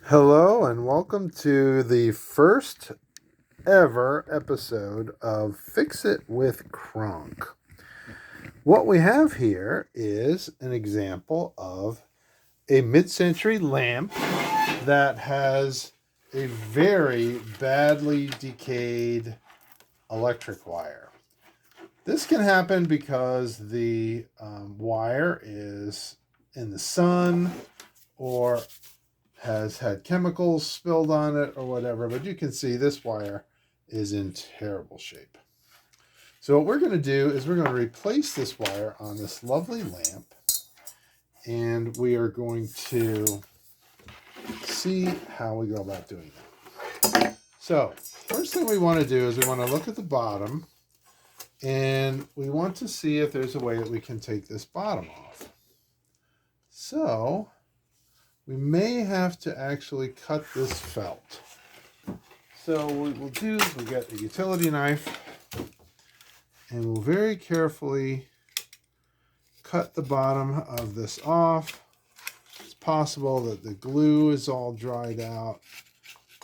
Hello and welcome to the first ever episode of Fix It with Kronk. What we have here is an example of a mid-century lamp that has a very badly decayed electric wire. This can happen because the wire is in the sun or has had chemicals spilled on it or whatever, but you can see this wire is in terrible shape. So what we're going to do is we're going to replace this wire on this lovely lamp, and we are going to see how we go about doing that. So first thing we want to do is we want to look at the bottom, and we want to see if there's a way that we can take this bottom off. So we may have to actually cut this felt. So what we'll do is we'll get a utility knife and we'll very carefully cut the bottom of this off. It's possible that the glue is all dried out.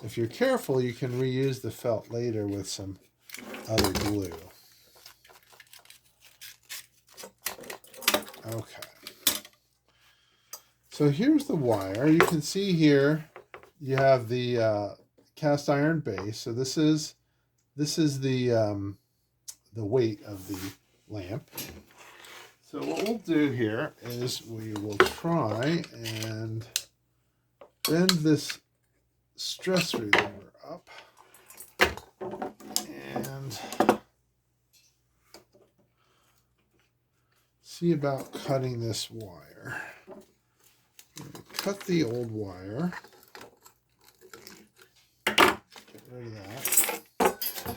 If you're careful, you can reuse the felt later with some other glue. Okay. So here's the wire. You can see here you have the cast iron base. So this is the weight of the lamp. So what we'll do here is we will try and bend this stress reliever up and see about cutting this wire. Cut the old wire. Get rid of that.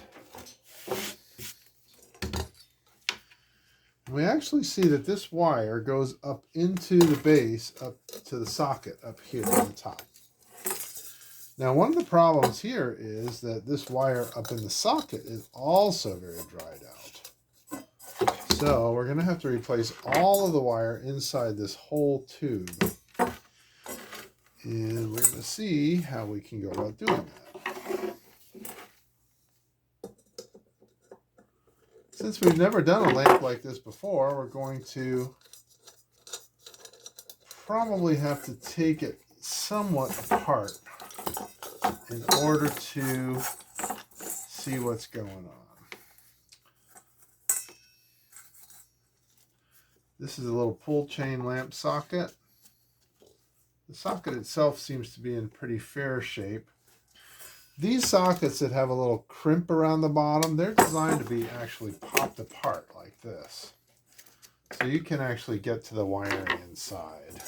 And we actually see that this wire goes up into the base, up to the socket up here on the top. Now, one of the problems here is that this wire up in the socket is also very dried out. So we're going to have to replace all of the wire inside this whole tube. And we're going to see how we can go about doing that. Since we've never done a lamp like this before, we're going to probably have to take it somewhat apart in order to see what's going on. This is a little pull chain lamp socket. The socket itself seems to be in pretty fair shape. These sockets that have a little crimp around the bottom, they're designed to be actually popped apart like this. So you can actually get to the wiring inside.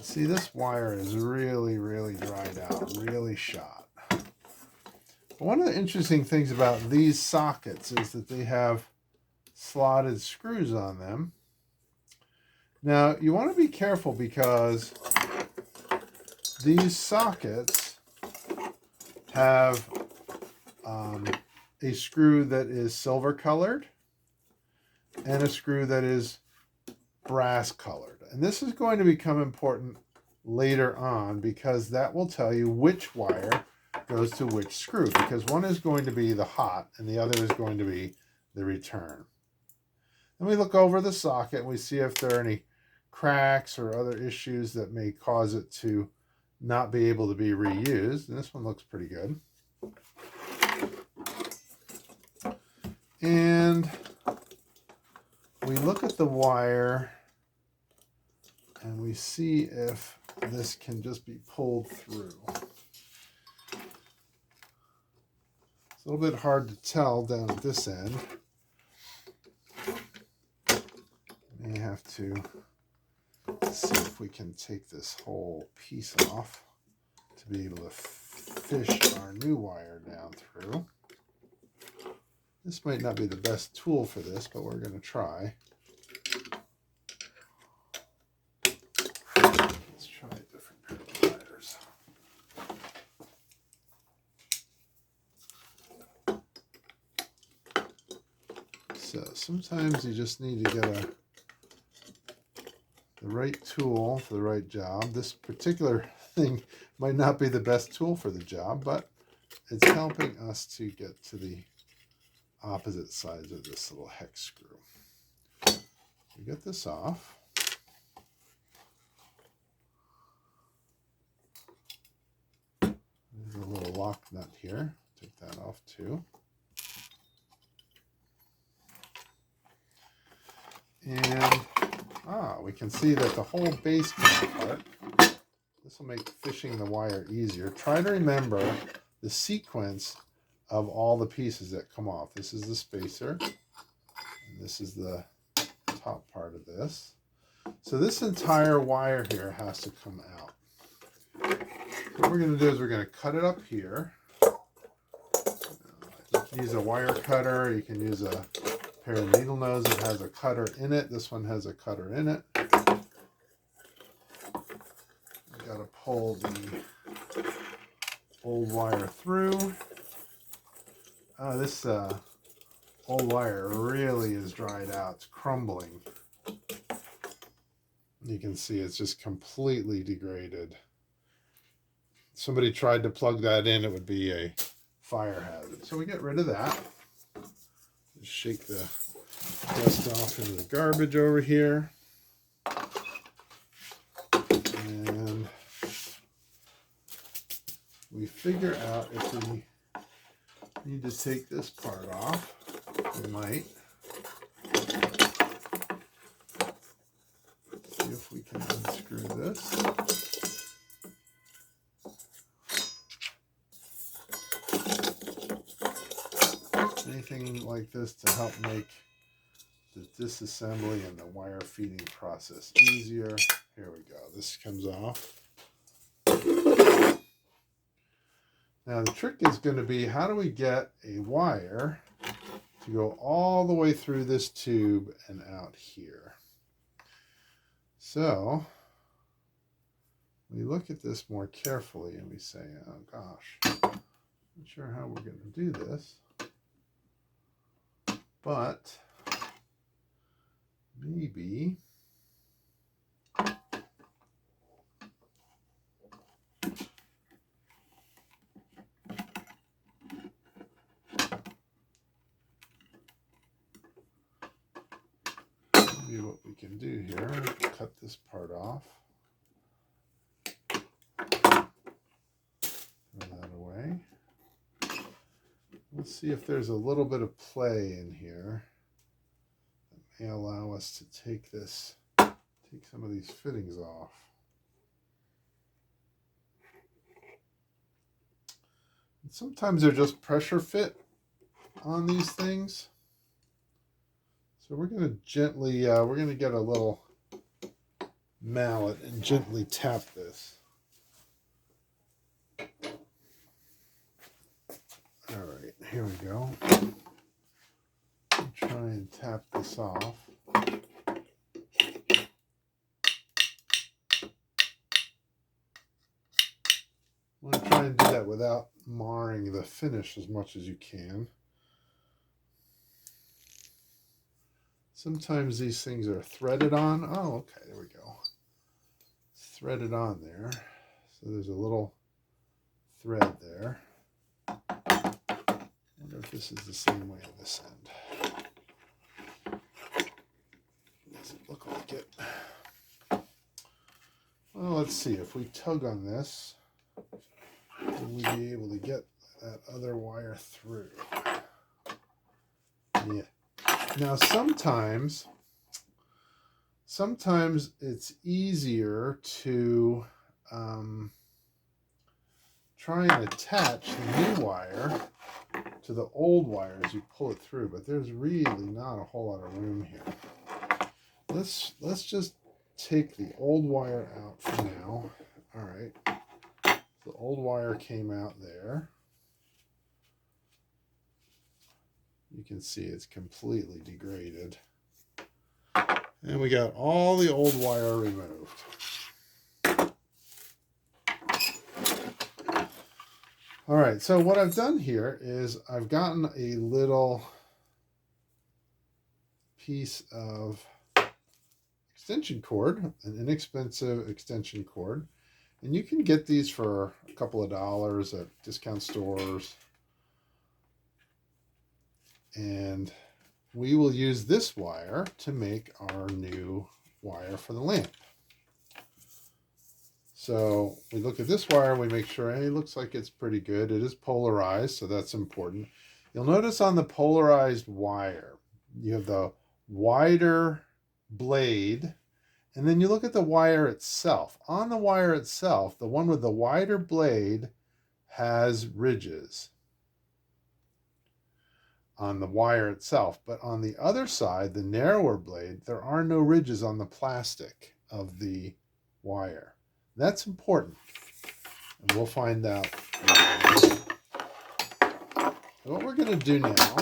See, this wire is really, really dried out, really shot. But one of the interesting things about these sockets is that they have slotted screws on them. Now, you want to be careful because these sockets have a screw that is silver colored and a screw that is brass colored. And this is going to become important later on because that will tell you which wire goes to which screw, because one is going to be the hot and the other is going to be the return. And we look over the socket and we see if there are any cracks or other issues that may cause it to not be able to be reused. And this one looks pretty good. And we look at the wire and we see if this can just be pulled through. It's a little bit hard to tell down at this end. May have to see if we can take this whole piece off to be able to fish our new wire down through. This might not be the best tool for this, but we're going to try. Let's try a different pair of pliers. So sometimes you just need to get the right tool for the right job. This particular thing might not be the best tool for the job, but it's helping us to get to the opposite sides of this little hex screw. We get this off. There's a little lock nut here. Take that off too. And we can see that the whole base came apart. This will make fishing the wire easier. Try to remember the sequence of all the pieces that come off. This is the spacer, and this is the top part of this. So this entire wire here has to come out. What we're going to do is we're going to cut it up here. You can use a wire cutter. You can use a pair of needle nose that has a cutter in it. This one has a cutter in it. You've got to pull the old wire through. This old wire really is dried out. It's crumbling. You can see it's just completely degraded. Somebody tried to plug that in, it would be a fire hazard. So we get rid of that. Just shake the dust off into the garbage over here. And we figure out if we need to take this part off. We might. See if we can unscrew this. Anything like this to help make the disassembly and the wire feeding process easier. Here we go. This comes off. Now the trick is going to be, how do we get a wire to go all the way through this tube and out here? So we look at this more carefully and we say, oh gosh, not sure how we're going to do this. But maybe what we can do here, cut this part off. Throw that away. Let's see if there's a little bit of play in here that may allow us to take some of these fittings off. And sometimes they're just pressure fit on these things. So we're going to gently, we're going to get a little mallet and gently tap this. All right, here we go. I'll try and tap this off. I'm going to try and do that without marring the finish as much as you can. Sometimes these things are threaded on. Oh, okay, there we go. It's threaded on there. So there's a little thread there. I wonder if this is the same way on this end. Doesn't look like it. Well, let's see. If we tug on this, will we be able to get that other wire through? Yeah. Now sometimes it's easier to try and attach the new wire to the old wire as you pull it through, but there's really not a whole lot of room here. Let's just take the old wire out for now. All right, the old wire came out there. You can see it's completely degraded. And we got all the old wire removed. All right, so what I've done here is I've gotten a little piece of extension cord, an inexpensive extension cord. And you can get these for a couple of dollars at discount stores. And we will use this wire to make our new wire for the lamp. So we look at this wire, we make sure, hey, it looks like it's pretty good. It is polarized, so that's important. You'll notice on the polarized wire, you have the wider blade, and then you look at the wire itself. On the wire itself, the one with the wider blade has ridges on the wire itself, but on the other side, the narrower blade, there are no ridges on the plastic of the wire. That's important, and we'll find out. What we're going to do now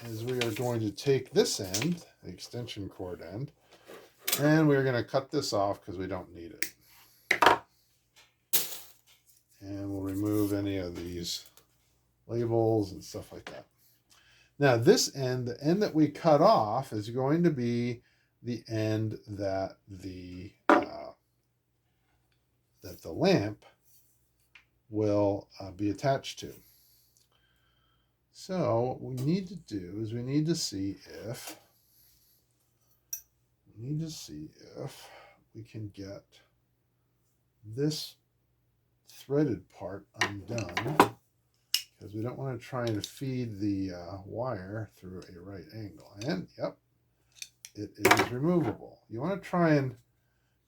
is we are going to take this end, the extension cord end, and we're going to cut this off because we don't need it. And we'll remove any of these labels and stuff like that. Now this end, the end that we cut off, is going to be the end that the lamp will be attached to. So what we need to do is we need to see if we can get this threaded part undone, because we don't want to try and feed the wire through a right angle. And yep, it is removable. You want to try and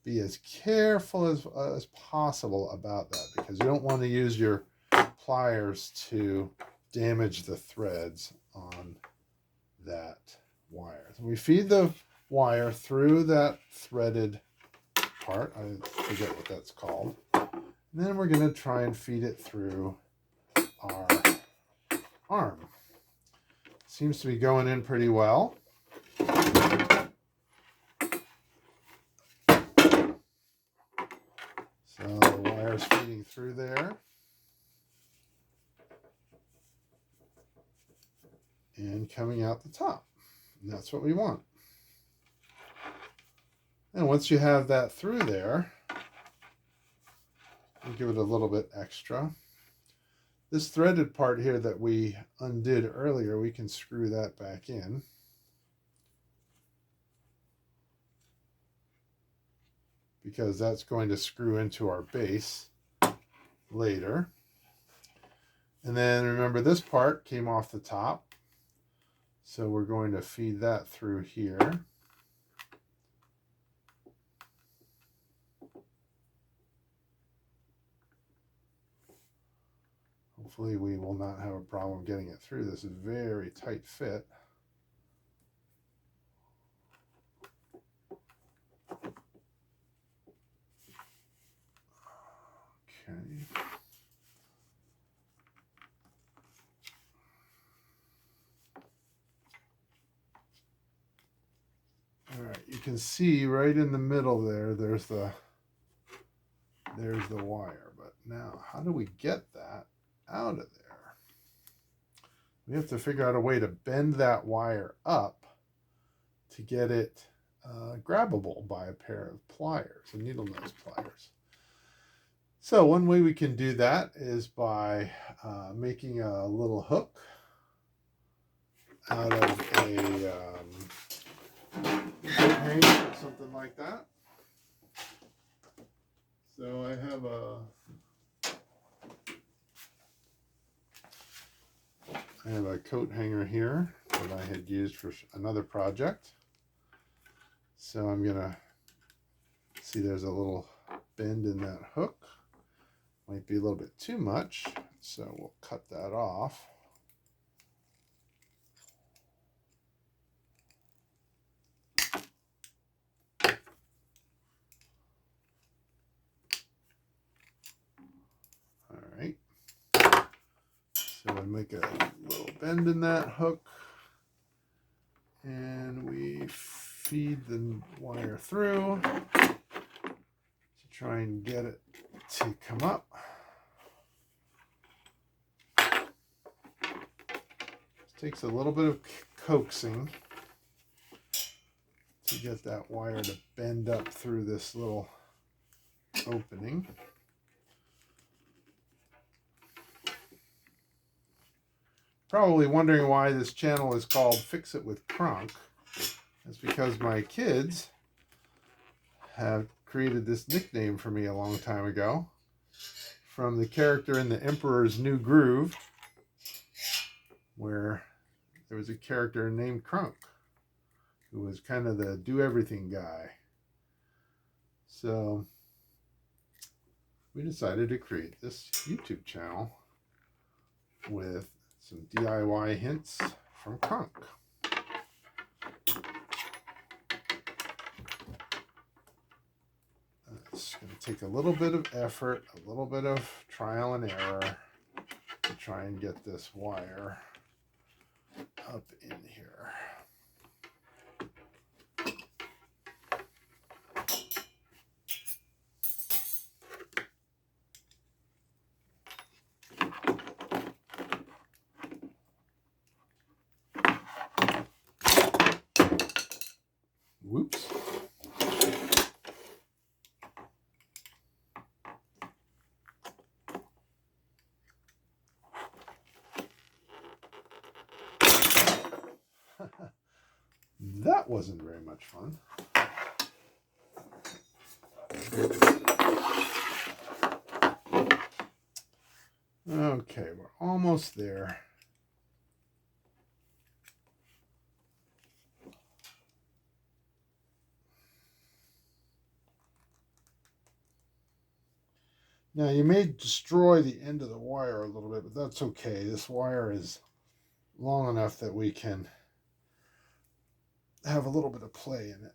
be as careful as possible about that, because you don't want to use your pliers to damage the threads on that wire. So we feed the wire through that threaded part. I forget what that's called. And then we're going to try and feed it through our arm. Seems to be going in pretty well. So the wire's feeding through there. And coming out the top. And that's what we want. And once you have that through there, we'll give it a little bit extra. This threaded part here that we undid earlier, we can screw that back in. Because that's going to screw into our base later. And then remember, this part came off the top. So we're going to feed that through here. Hopefully we will not have a problem getting it through. This is a very tight fit. Okay. All right, you can see right in the middle there, there's the wire. But now, how do we get that out of there? We have to figure out a way to bend that wire up to get it grabbable by a pair of pliers, a needle nose pliers. So one way we can do that is by making a little hook out of a coat hanger or something like that. So I have a coat hanger here that I had used for another project. So I'm gonna see there's a little bend in that hook. Might be a little bit too much, so we'll cut that off. All right. So we make a little bend in that hook, and we feed the wire through to try and get it to come up. It takes a little bit of coaxing to get that wire to bend up through this little opening. Probably wondering why this channel is called Fix It with Kronk. That's because my kids have created this nickname for me a long time ago from the character in The Emperor's New Groove, where there was a character named Kronk who was kind of the do-everything guy. So we decided to create this YouTube channel with some DIY hints from Kronk. It's going to take a little bit of effort, a little bit of trial and error to try and get this wire up in here. Whoops. That wasn't very much fun. Okay, we're almost there. Now you may destroy the end of the wire a little bit, but that's okay. This wire is long enough that we can have a little bit of play in it.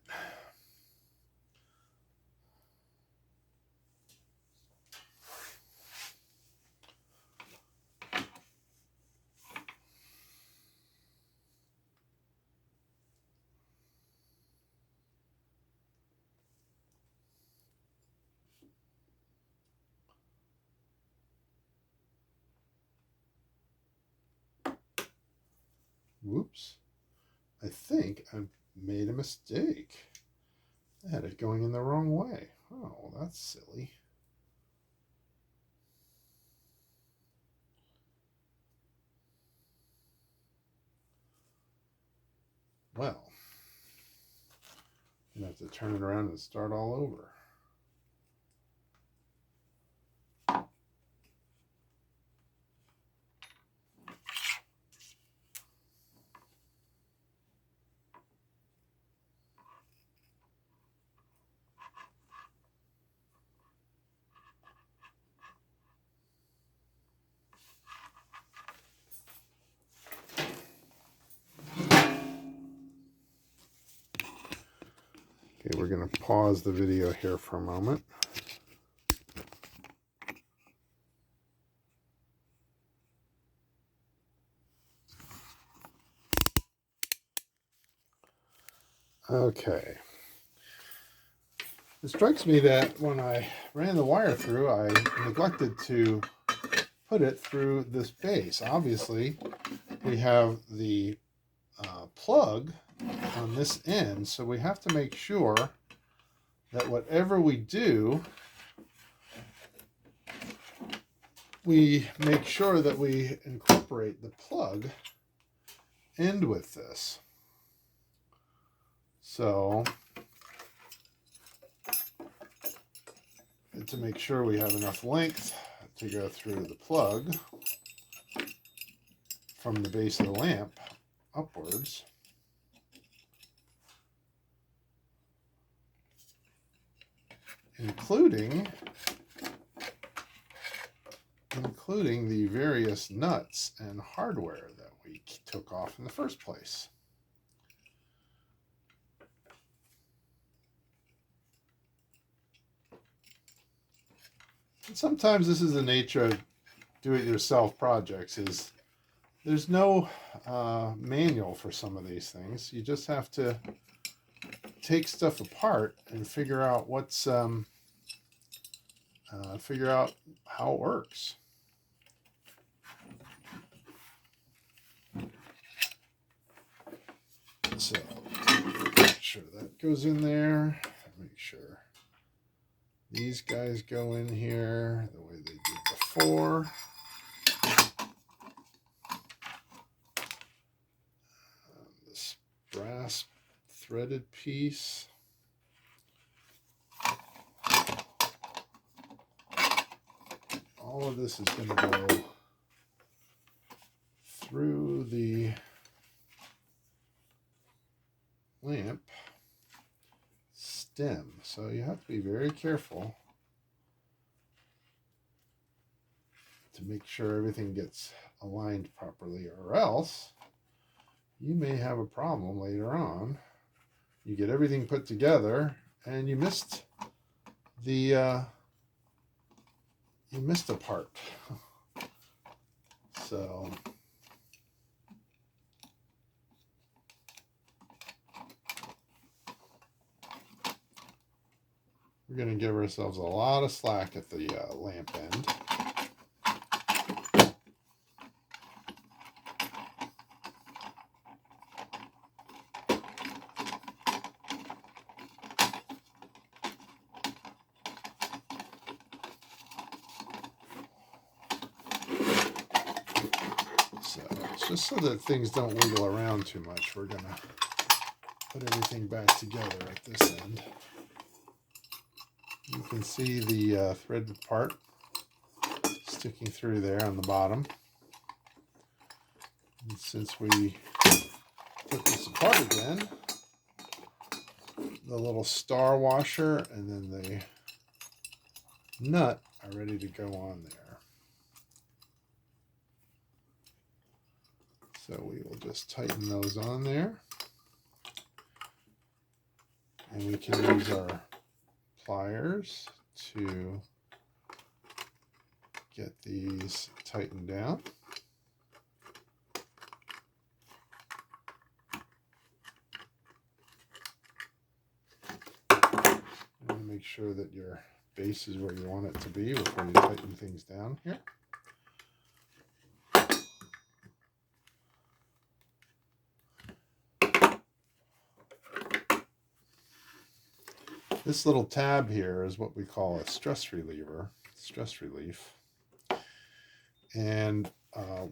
Whoops. I think I made a mistake. I had it going in the wrong way. Oh, that's silly. Well, I'm going to have to turn it around and start all over. Okay, we're going to pause the video here for a moment. Okay. It strikes me that when I ran the wire through, I neglected to put it through this base. Obviously, we have the plug on this end, so we have to make sure that whatever we do, we make sure that we incorporate the plug end with this. So to make sure we have enough length to go through the plug from the base of the lamp upwards, including the various nuts and hardware that we took off in the first place. And sometimes this is the nature of do-it-yourself projects, is there's no manual for some of these things. You just have to take stuff apart and figure out what's figure out how it works. So sure that goes in there. Make sure these guys go in here the way they did before. This brass threaded piece. All of this is going to go through the lamp stem, so you have to be very careful to make sure everything gets aligned properly, or else you may have a problem later on. You get everything put together and you missed a part. So we're going to give ourselves a lot of slack at the lamp end. So just so that things don't wiggle around too much, we're going to put everything back together at this end. You can see the threaded part sticking through there on the bottom. And since we took this apart again, the little star washer and then the nut are ready to go on there. So we will just tighten those on there. And we can use our pliers to get these tightened down. And make sure that your base is where you want it to be before you tighten things down here. This little tab here is what we call a stress reliever, stress relief. And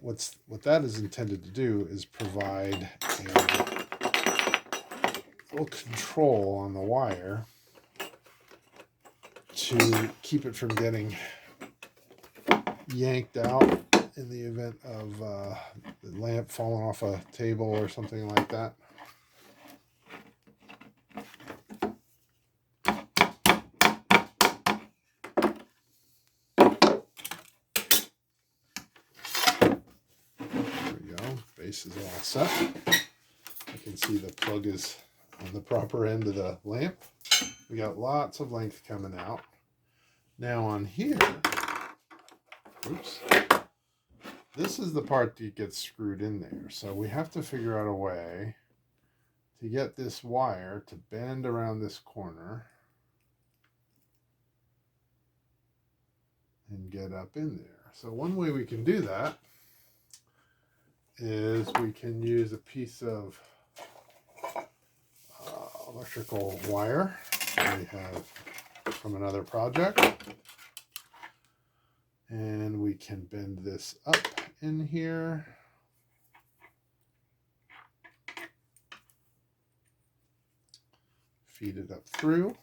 what that is intended to do is provide a little control on the wire to keep it from getting yanked out in the event of the lamp falling off a table or something like that. Base is all set. You can see the plug is on the proper end of the lamp. We got lots of length coming out. Now on here, oops, this is the part that gets screwed in there. So we have to figure out a way to get this wire to bend around this corner and get up in there. So one way we can do that is we can use a piece of electrical wire that we have from another project, and we can bend this up in here. Feed it up through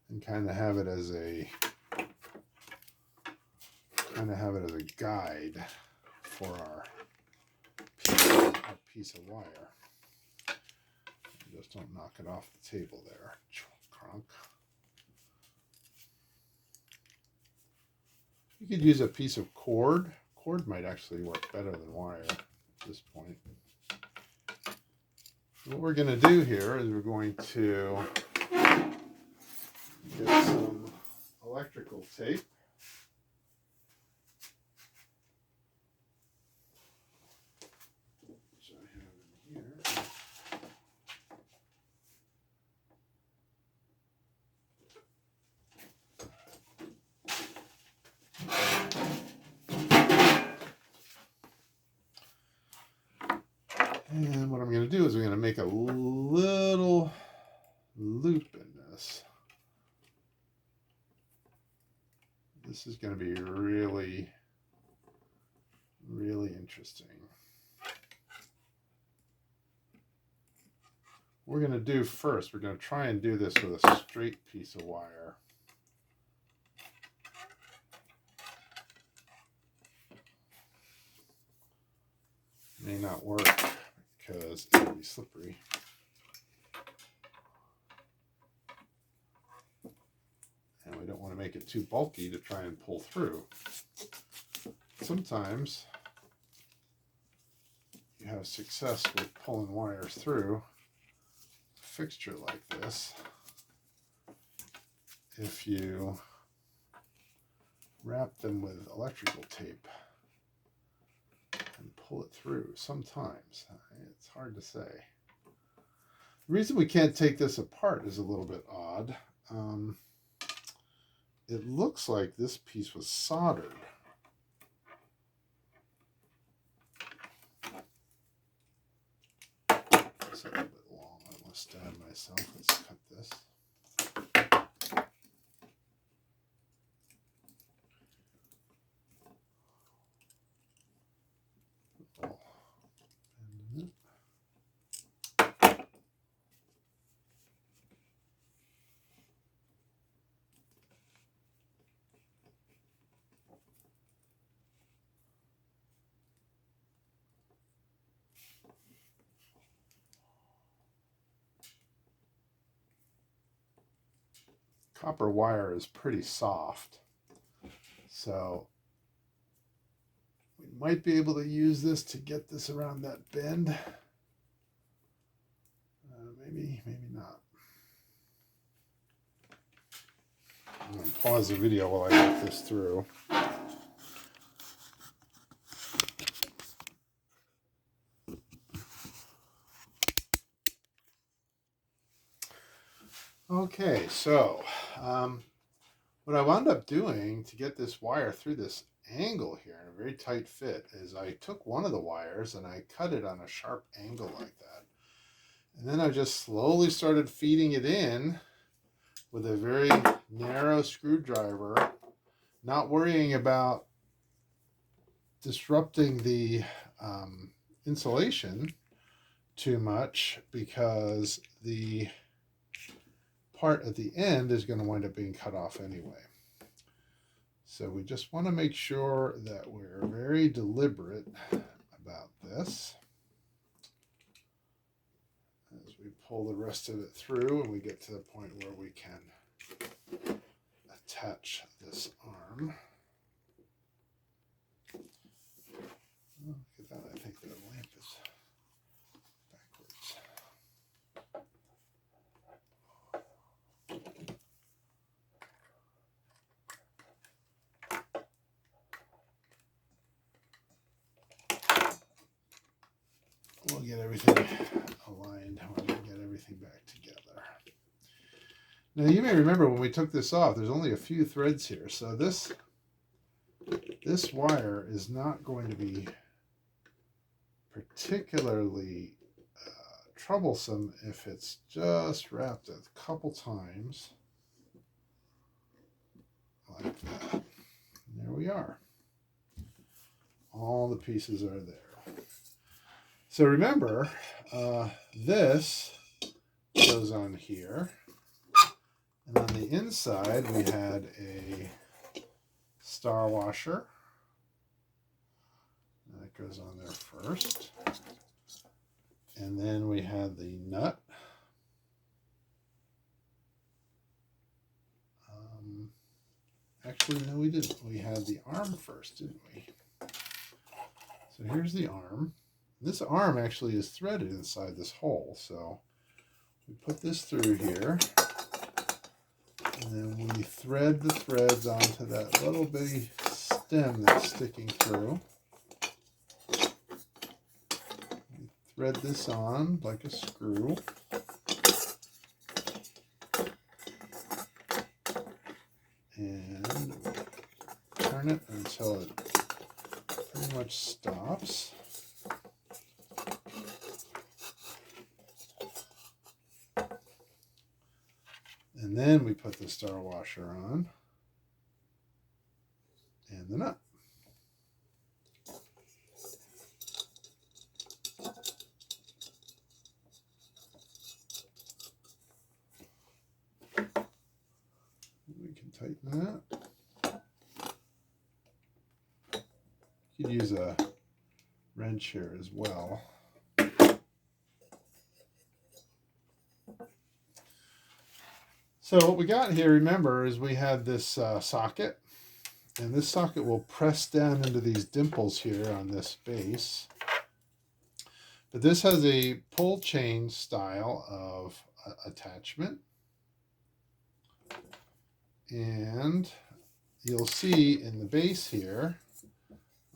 and kind of have it as a guide for our piece of wire. Just don't knock it off the table there. Crunk. You could use a piece of cord. Cord might actually work better than wire at this point. What we're going to do here is we're going to get some electrical tape. Which I have in here. And what I'm going to do is I'm going to make a little loop in this. This is going to be really, really interesting. What we're going to do first, we're going to try and do this with a straight piece of wire. May not work because it'll be slippery. And we don't want to make it too bulky to try and pull through. Sometimes you have success with pulling wires through a fixture like this if you wrap them with electrical tape and pull it through. Sometimes it's hard to say. The reason we can't take this apart is a little bit odd. It looks like this piece was soldered. It's a little bit long. I want to stab myself. Let's cut this. Copper wire is pretty soft, so we might be able to use this to get this around that bend. Maybe not. I'm going to pause the video while I get this through. Okay, so what I wound up doing to get this wire through this angle here in a very tight fit is I took one of the wires and I cut it on a sharp angle like that. And then I just slowly started feeding it in with a very narrow screwdriver, not worrying about disrupting the insulation too much because the part at the end is going to wind up being cut off anyway. So we just want to make sure that we're very deliberate about this as we pull the rest of it through and we get to the point where we can attach this arm. Oh, look at that, I think the lamp is backwards. We'll get everything aligned when we get everything back together. Now you may remember when we took this off, there's only a few threads here, so this wire is not going to be particularly troublesome if it's just wrapped a couple times like that. And there we are. All the pieces are there. So remember, this goes on here. And on the inside, we had a star washer. That goes on there first. And then we had the nut. Actually, no, we didn't. We had the arm first, didn't we? So here's the arm. This arm actually is threaded inside this hole. So we put this through here. And then we thread the threads onto that little bitty stem that's sticking through. We thread this on like a screw. And we turn it until it pretty much stops. And then we put the star washer on and the nut. We can tighten that. You could use a wrench here as well. So what we got here, remember, is we had this socket, and this socket will press down into these dimples here on this base. But this has a pull chain style of attachment. And you'll see in the base here,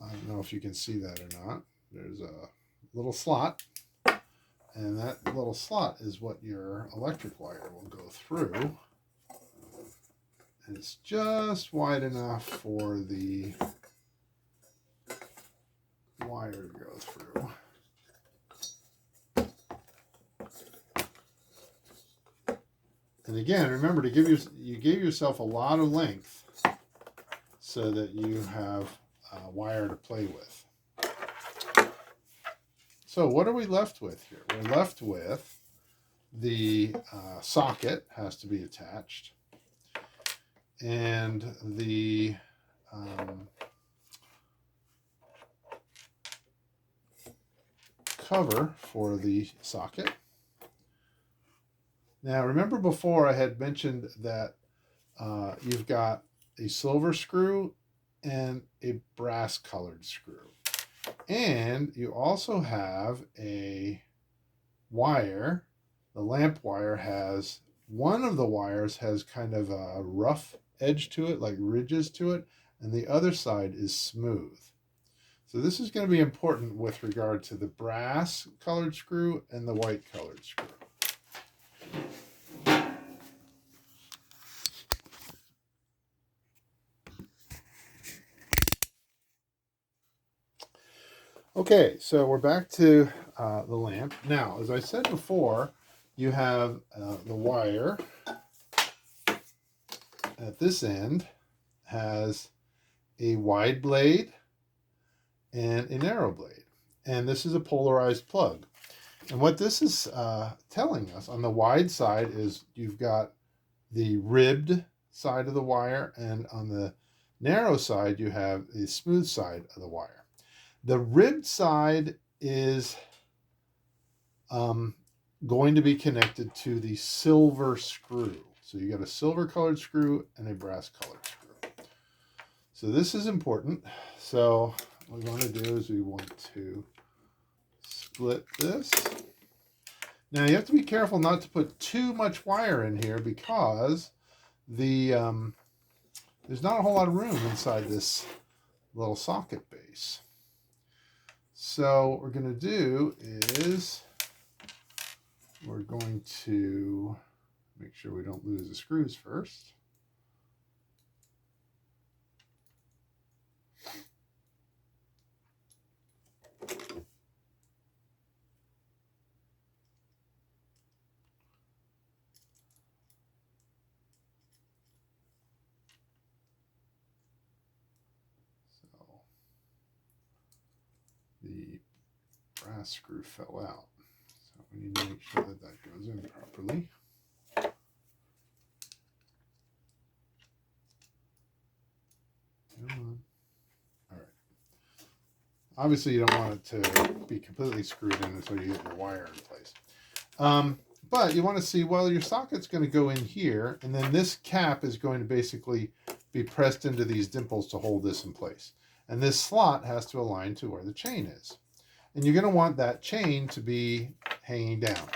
I don't know if you can see that or not, there's a little slot. And that little slot is what your electric wire will go through. And it's just wide enough for the wire to go through. And again, remember to give yourself a lot of length so that you have wire to play with. So what are we left with here? We're left with the socket has to be attached, and the cover for the socket. Now remember before I had mentioned that you've got a silver screw and a brass colored screw. And you also have a wire. The lamp wire has, one of the wires has kind of a rough edge to it, like ridges to it, and the other side is smooth. So this is going to be important with regard to the brass colored screw and the white colored screw. Okay, so we're back to the lamp. Now, as I said before, you have the wire at this end has a wide blade and a narrow blade. And this is a polarized plug. And what this is telling us on the wide side is you've got the ribbed side of the wire, and on the narrow side you have the smooth side of the wire. The ribbed side is going to be connected to the silver screw. So you got a silver colored screw and a brass colored screw. So this is important. So what we want to do is we want to split this. Now you have to be careful not to put too much wire in here because the there's not a whole lot of room inside this little socket base. So what we're going to do is we're going to make sure we don't lose the screws first. So the brass screw fell out. So we need to make sure that that goes in properly. Come on. All right. Obviously, you don't want it to be completely screwed in until you get your wire in place. But you want to see, well, your socket's going to go in here, and then this cap is going to basically be pressed into these dimples to hold this in place. And this slot has to align to where the chain is. And you're going to want that chain to be hanging down.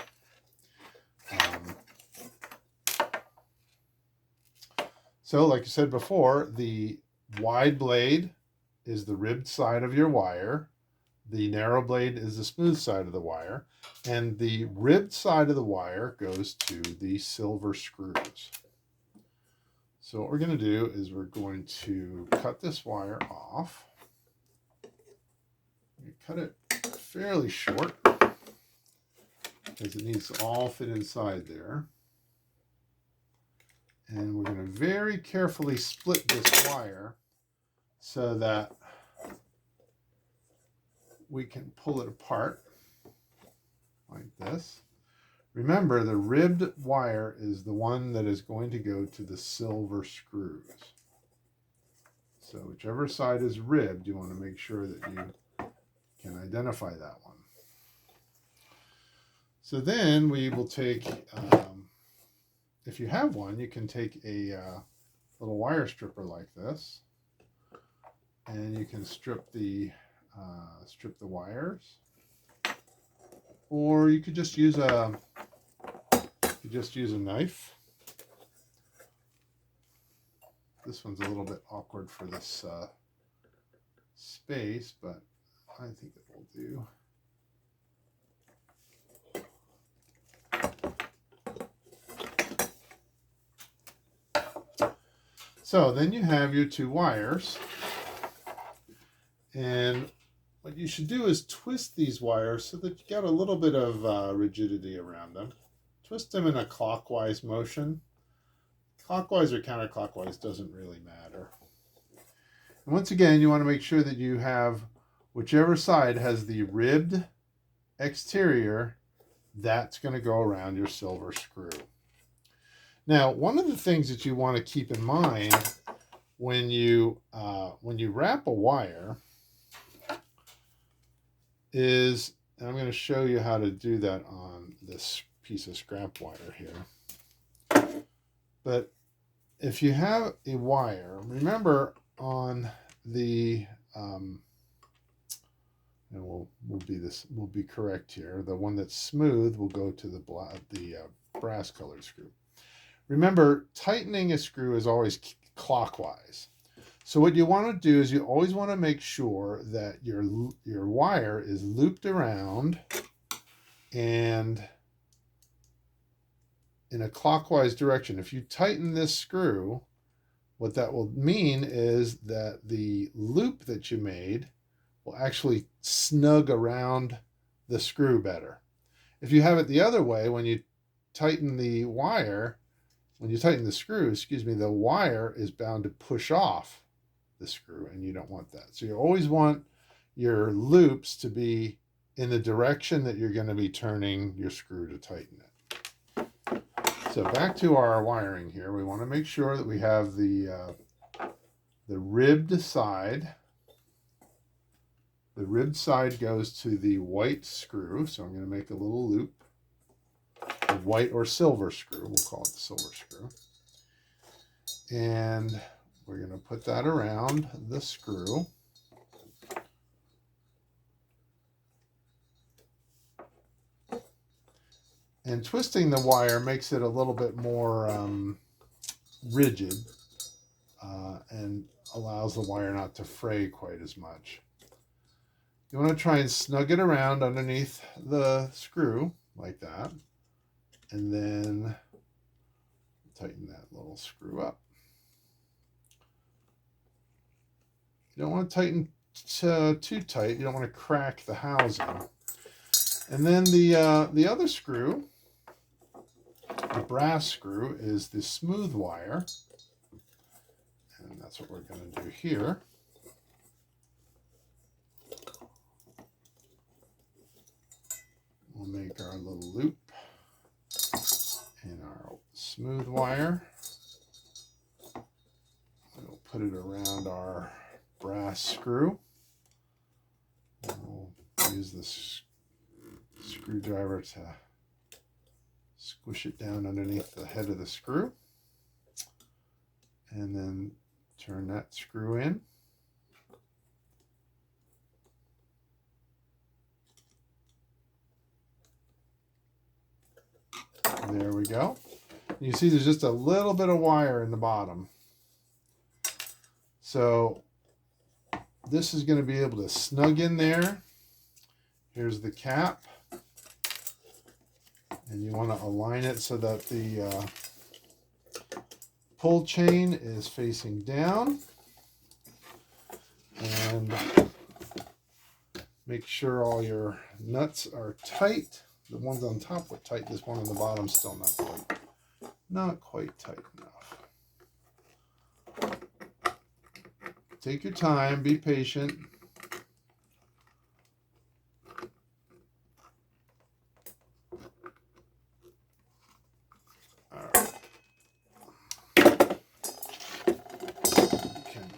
So like I said before, the wide blade is the ribbed side of your wire. The narrow blade is the smooth side of the wire. And the ribbed side of the wire goes to the silver screws. So what we're going to do is we're going to cut this wire off. You cut it fairly short because it needs to all fit inside there. And we're going to very carefully split this wire so that we can pull it apart like this. Remember, the ribbed wire is the one that is going to go to the silver screws. So whichever side is ribbed, you want to make sure that you can identify that one. So then we will take, if you have one, you can take a little wire stripper like this, and you can strip the wires, or you could just use a knife. This one's a little bit awkward for this space, but I think it will do. So then you have your two wires, and what you should do is twist these wires so that you get a little bit of rigidity around them. Twist them in a clockwise motion. Clockwise or counterclockwise doesn't really matter. And once again, you want to make sure that you have whichever side has the ribbed exterior, that's going to go around your silver screw. Now, one of the things that you want to keep in mind when you wrap a wire is, and I'm going to show you how to do that on this piece of scrap wire here. But if you have a wire, remember on the and we'll be correct here. The one that's smooth will go to the brass colored screw. Remember, tightening a screw is always clockwise. So what you want to do is you always want to make sure that your wire is looped around and in a clockwise direction. If you tighten this screw, what that will mean is that the loop that you made will actually snug around the screw better. If you have it the other way, when you tighten the screw, the wire is bound to push off the screw, and you don't want that. So you always want your loops to be in the direction that you're going to be turning your screw to tighten it. So back to our wiring here, we want to make sure that we have the ribbed side. The ribbed side goes to the white screw, so I'm going to make a little loop. A white or silver screw, we'll call it the silver screw. And we're going to put that around the screw. And twisting the wire makes it a little bit more rigid and allows the wire not to fray quite as much. You want to try and snug it around underneath the screw like that, and then tighten that little screw up. You don't want to tighten too tight. You don't want to crack the housing. And then the other screw, the brass screw, is the smooth wire. And that's what we're going to do here. We'll make our little loop in our smooth wire. We'll put it around our brass screw. And we'll use this screwdriver to squish it down underneath the head of the screw, and then turn that screw in. There we go. You see there's just a little bit of wire in the bottom. So this is going to be able to snug in there. Here's the cap. And you want to align it so that the pull chain is facing down. And make sure all your nuts are tight. The ones on top were tight. This one on the bottom still not quite tight enough. take your time, be patient. All right. You can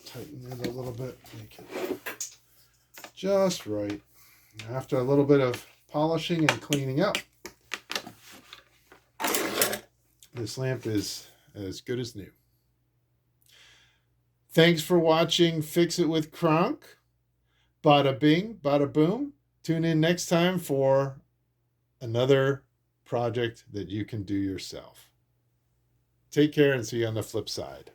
tighten it a little bit, make it just right. After a little bit of polishing and cleaning up, this lamp is as good as new. Thanks for watching Fix It with Kronk. Bada bing, bada boom. Tune in next time for another project that you can do yourself. Take care and see you on the flip side.